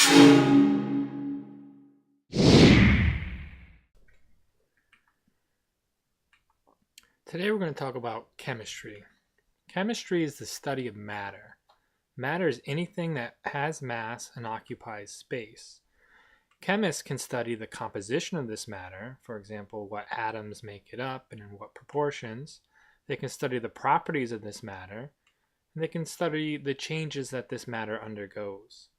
Today we're going to talk about chemistry. Chemistry is the study of matter. Matter is anything that has mass and occupies space. Chemists can study the composition of this matter, for example, what atoms make it up and in what proportions. They can study the properties of this matter, and they can study the changes that this matter undergoes.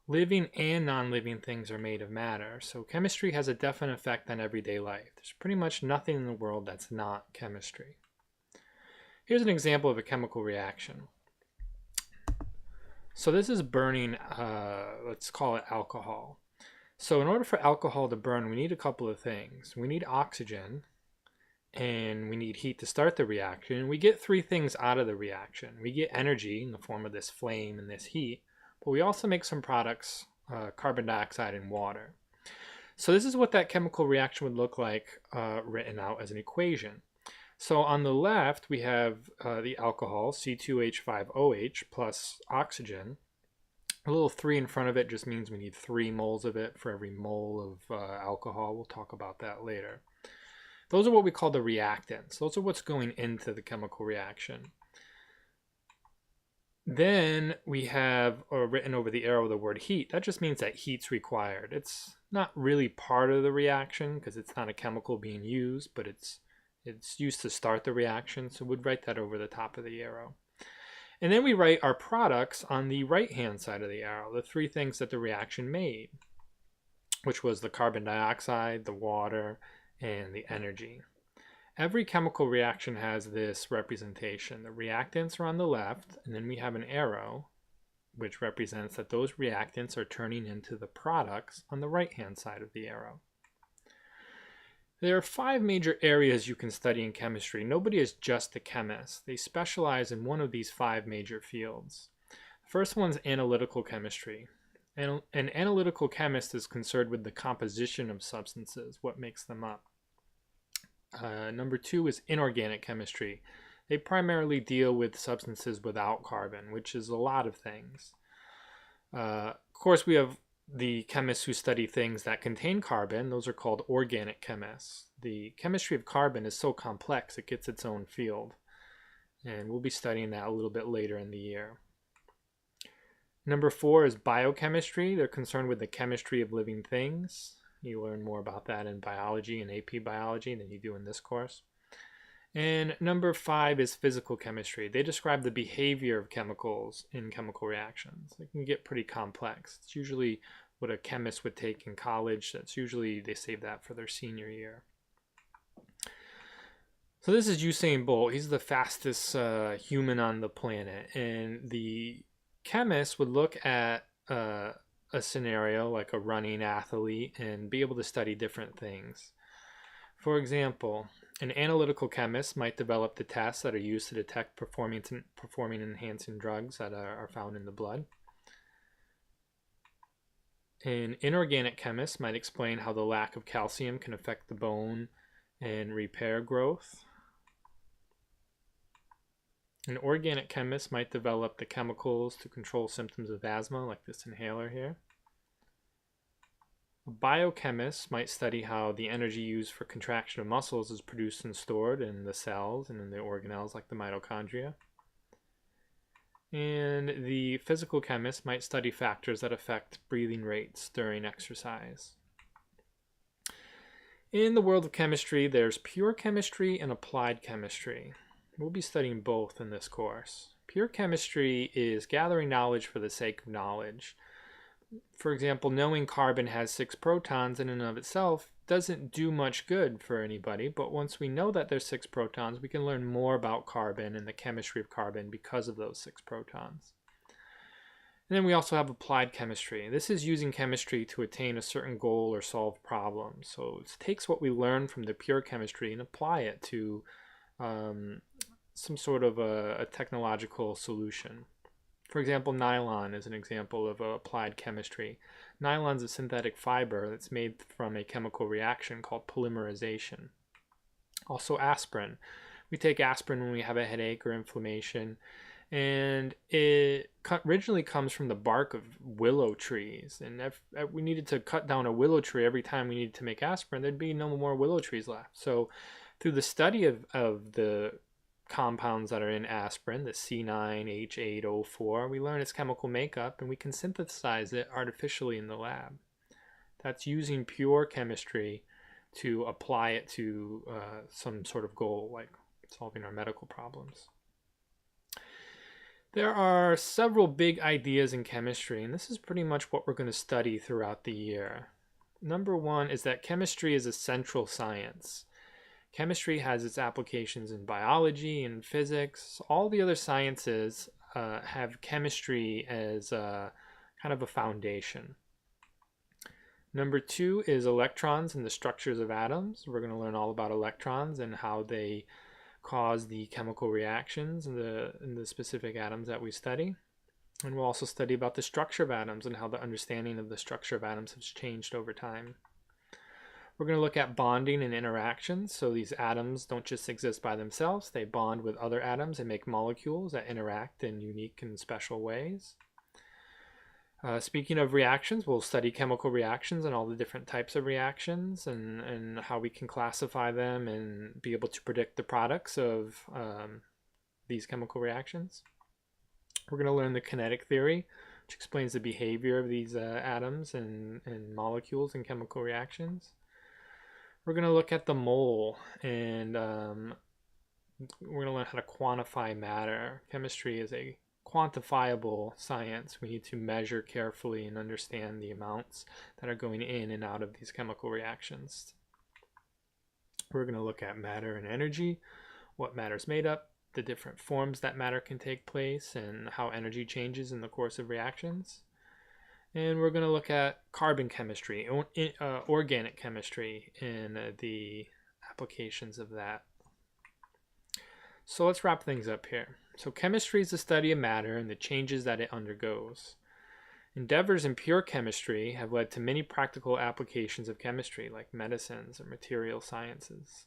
Living and non-living things are made of matter, so chemistry has a definite effect on everyday life. There's pretty much nothing in the world that's not chemistry. Here's an example of a chemical reaction. So this is burning, let's call it alcohol. So in order for alcohol to burn, we need a couple of things. We need oxygen, and we need heat to start the reaction. We get three things out of the reaction. We get energy in the form of this flame and this heat, but we also make some products, carbon dioxide and water. So this is what that chemical reaction would look like written out as an equation. So on the left, we have the alcohol, C2H5OH, plus oxygen. A little 3 in front of it just means we need 3 moles of it for every mole of alcohol. We'll talk about that later. Those are what we call the reactants. Those are what's going into the chemical reaction. Then we have written over the arrow the word heat. That just means that heat's required. It's not really part of the reaction because it's not a chemical being used, but it's used to start the reaction, so we'd write that over the top of the arrow. And then we write our products on the right-hand side of the arrow, the 3 things that the reaction made, which was the carbon dioxide, the water, and the energy. Every chemical reaction has this representation. The reactants are on the left, and then we have an arrow, which represents that those reactants are turning into the products on the right-hand side of the arrow. There are 5 major areas you can study in chemistry. Nobody is just a chemist. They specialize in one of these 5 major fields. The first one's analytical chemistry. An analytical chemist is concerned with the composition of substances, what makes them up. Number 2 is inorganic chemistry. They primarily deal with substances without carbon, which is a lot of things. Of course, we have the chemists who study things that contain carbon. Those are called organic chemists. The chemistry of carbon is so complex it gets its own field, and we'll be studying that a little bit later in the year. Number 4 is biochemistry. They're concerned with the chemistry of living things. You learn more about that in biology and AP biology than you do in this course. And number 5 is physical chemistry. They describe the behavior of chemicals in chemical reactions. It can get pretty complex. It's usually what a chemist would take in college. That's usually, they save that for their senior year. So this is Usain Bolt. He's the fastest human on the planet. And the chemist would look at a scenario like a running athlete and be able to study different things. For example, an analytical chemist might develop the tests that are used to detect performing enhancing drugs that are found in the blood. An inorganic chemist might explain how the lack of calcium can affect the bone and repair growth. An organic chemist might develop the chemicals to control symptoms of asthma, like this inhaler here. A biochemist might study how the energy used for contraction of muscles is produced and stored in the cells and in the organelles, like the mitochondria. And the physical chemist might study factors that affect breathing rates during exercise. In the world of chemistry, there's pure chemistry and applied chemistry. We'll be studying both in this course. Pure chemistry is gathering knowledge for the sake of knowledge. For example, knowing carbon has 6 protons in and of itself doesn't do much good for anybody, but once we know that there's 6 protons, we can learn more about carbon and the chemistry of carbon because of those 6 protons. And then we also have applied chemistry. This is using chemistry to attain a certain goal or solve problems. So it takes what we learn from the pure chemistry and apply it to some sort of a technological solution. For example, nylon is an example of applied chemistry. Nylon is a synthetic fiber that's made from a chemical reaction called polymerization. Also aspirin. We take aspirin when we have a headache or inflammation, And it originally comes from the bark of willow trees. And if we needed to cut down a willow tree every time we needed to make aspirin, there'd be no more willow trees left. So through the study of the compounds that are in aspirin, the C9H8O4, we learn its chemical makeup and we can synthesize it artificially in the lab. That's using pure chemistry to apply it to some sort of goal, like solving our medical problems. There are several big ideas in chemistry, and this is pretty much what we're going to study throughout the year. Number one is that chemistry is a central science. Chemistry has its applications in biology and physics. All the other sciences have chemistry as kind of a foundation. Number two is electrons and the structures of atoms. We're going to learn all about electrons and how they cause the chemical reactions in the specific atoms that we study. And we'll also study about the structure of atoms and how the understanding of the structure of atoms has changed over time. We're going to look at bonding and interactions. So these atoms don't just exist by themselves, they bond with other atoms and make molecules that interact in unique and special ways. Speaking of reactions, we'll study chemical reactions and all the different types of reactions and how we can classify them and be able to predict the products of these chemical reactions. We're going to learn the kinetic theory, which explains the behavior of these atoms and molecules in chemical reactions. We're going to look at the mole and we're going to learn how to quantify matter. Chemistry is a quantifiable science. We need to measure carefully and understand the amounts that are going in and out of these chemical reactions. We're going to look at matter and energy, what matter is made up, the different forms that matter can take place, and how energy changes in the course of reactions. And we're going to look at carbon chemistry, organic chemistry, and the applications of that. So let's wrap things up here. So chemistry is the study of matter and the changes that it undergoes. Endeavors in pure chemistry have led to many practical applications of chemistry, like medicines or material sciences.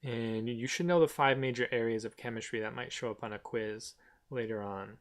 And you should know the 5 major areas of chemistry that might show up on a quiz later on.